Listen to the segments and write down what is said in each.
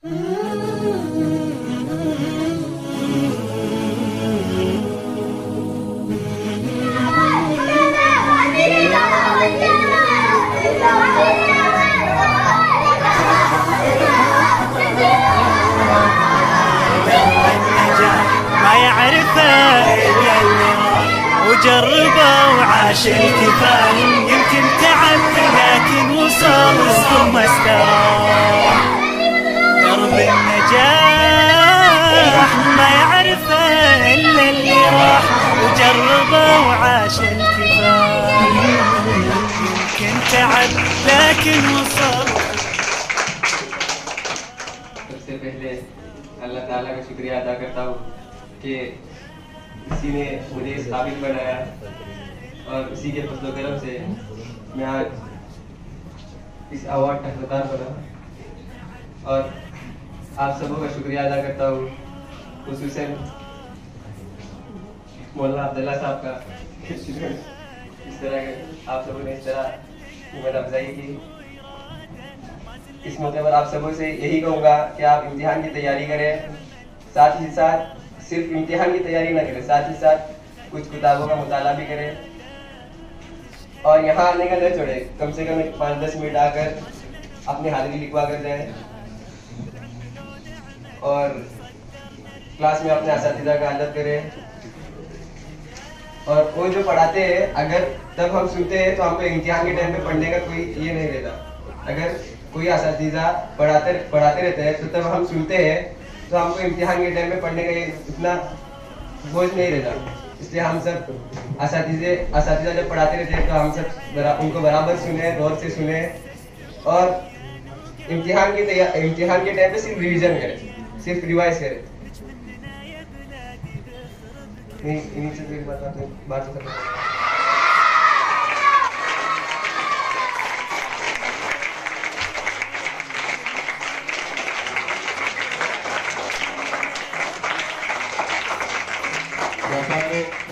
ما يعرفه وجربه وعاش الكفاح، يمكن تعب لكن وصل ثم استراح. درب النجاح ما يعرفه إلا اللي راح وجربه وعاش الكفاح، يمكن تعب لكن وصل. सबसे पहले अल्लाह ताला का शुक्रिया अदा करता हूँ कि इसी ने मुझे इस काबिल बनाया और इसी के फजल करम से मैं आज इस अवार्ड का हकदार बना। और आप सबों का शुक्रिया अदा करता हूँ, खुसूसन मौलाना अब्दुल्ला साहब का, इस तरह के आप सबों ने इस तरह हिम्मत अफजाई की। इस मौके पर आप सबों से यही कहूँगा कि आप इम्तिहान की तैयारी करें, साथ ही साथ सिर्फ इम्तिहान की तैयारी ना करें, साथ ही साथ कुछ किताबों का मुताला भी करें और यहाँ आने का न छोड़े। कम से कम 5-10 मिनट आकर अपनी हाजिरी लिखवा कर जाए और क्लास में अपने असातिज़ा का अदब करें। और वो जो पढ़ाते हैं अगर तब हम सुनते हैं तो हमको इम्तिहान के टाइम पे पढ़ने का कोई ये नहीं रहता। अगर कोई असातिज़ा पढ़ाते रहते हैं तो तब हम सुनते हैं तो हमको इम्तिहान के टाइम में पढ़ने का ये इतना बोझ नहीं रहता। इसलिए हम सब असातिज़ा जब पढ़ाते रहते हैं तो हम सब उनको बराबर सुने, गौर से सुने और इम्तिहान के टाइम पे सिर्फ रिवीजन करें, सिर्फ रिवाइज करें। इन्हीं से बात खत्म।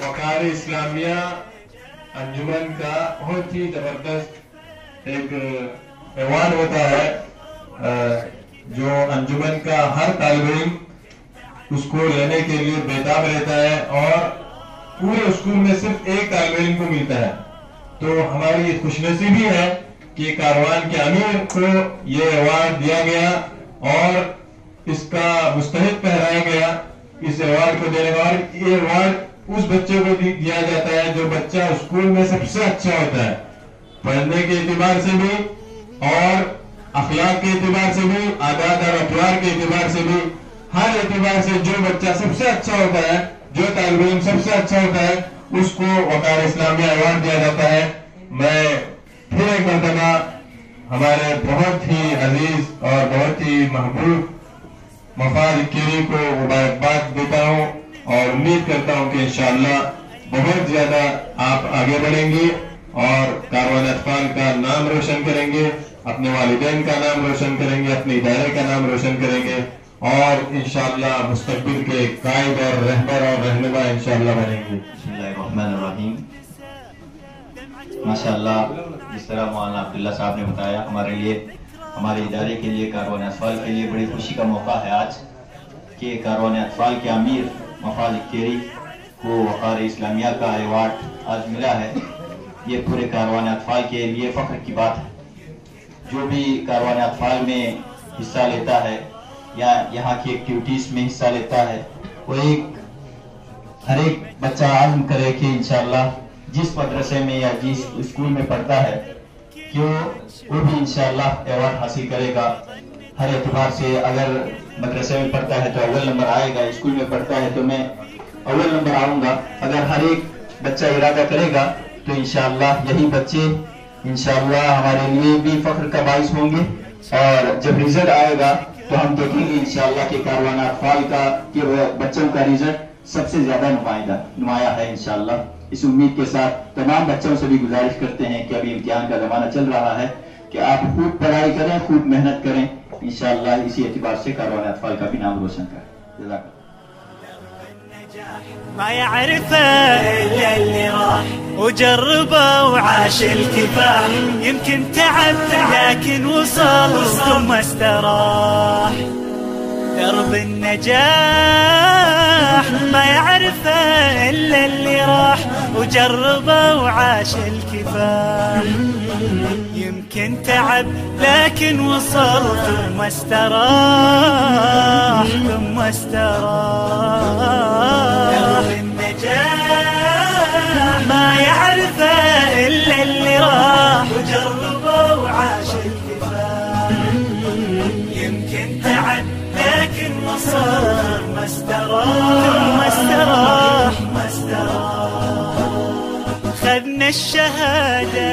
वकार इस्लामिया अंजुमन का बहुत ही जबरदस्त एक अवार्ड होता है जो अंजुमन का हर तालिब इल्म उसको लेने के लिए बेताब रहता है और पूरे स्कूल में सिर्फ एक तालिब इल्म को मिलता है। तो हमारी खुशनसीबी है कि कारवान के अमीर को ये अवार्ड दिया गया और इसका मुस्तहिक ठहराया गया इस अवार्ड को देने का। और ये अवार्ड उस बच्चे को दिया जाता है जो बच्चा स्कूल में सबसे अच्छा होता है, पढ़ने के एतबार से भी और अखलाक के एतबार से भी, आदात और अतवार के एतबार से भी, हर एतबार से जो बच्चा सबसे अच्छा होता है, जो तालिब इल्म सबसे अच्छा होता है, उसको वकार इस्लामिया अवार्ड दिया जाता है। मैं फिर एक मरतबा हमारे बहुत ही अजीज और बहुत ही महबूब मफाज केरी को मुबारकबाद देता हूँ और उम्मीद करता हूँ कि इंशाअल्लाह बहुत ज्यादा आप आगे बढ़ेंगे और कारवान अतफाल का नाम रोशन करेंगे, अपने वालिदैन का नाम रोशन करेंगे, अपने इदारे का नाम रोशन करेंगे और इंशाअल्लाह मुस्तकबिल के कायद और रहबर और रहनुमा इंशाअल्लाह बनेंगे। बिस्मिल्लाहिर्रहमानिर्रहीम। माशाअल्लाह, जिस तरह मौलाना अब्दुल्ला साहब ने बताया, हमारे लिए, हमारे इदारे के लिए, कारवान अतफाल के लिए बड़ी खुशी का मौका है आज कि कारवान अतफाल के अमीर मफाज केरी को वकार इस्लामिया का अवार्ड आज मिला है। ये पूरे कारवान अतफाल के लिए फख्र की बात है। जो भी कारवान अतफाल में हिस्सा लेता है या यहाँ की एक्टिविटीज में हिस्सा लेता है, वो हर एक बच्चा आज़म करे कि इंशाअल्लाह जिस मदरसे में या जिस स्कूल में पढ़ता है कि वो भी इंशाअल्लाह अवार्ड हासिल करेगा। हर एतबार से अगर मदरसे में पढ़ता है तो अव्वल नंबर आएगा, स्कूल में पढ़ता है तो मैं अव्वल नंबर आऊंगा। अगर हर एक बच्चा इरादा करेगा तो इंशाअल्लाह यही बच्चे इंशाअल्लाह हमारे लिए भी फख्र का बाइस होंगे और जब रिजल्ट आएगा तो हम देखेंगे इंशाअल्लाह कि कारवान अतफाल का कि बच्चों का रिजल्ट सबसे ज्यादा नुमाया है इंशाअल्लाह। इस उम्मीद के साथ तमाम बच्चों से भी गुजारिश करते हैं कि अभी इम्तिहान का जमाना चल रहा है कि आप खूब पढ़ाई करें, खूब मेहनत करें, इंशाअल्लाह इसी एतबार से कारवान अतफाल का भी नाम रोशन करें। ما يعرفه إلا اللي راح وجربه وعاش الكفاح، يمكن تعب لكن وصل ثم استراح. درب النجاح ما يعرفه إلا اللي راح وجربه وعاش الكفاح. يمكن تعب لكن وصل ثم استراح ثم استراح. درب النجاح ما يعرفه إلا اللي راح وجربه وعاش الكفاح. يمكن تعب لكن وصل ما استراح. خذنا الشهادة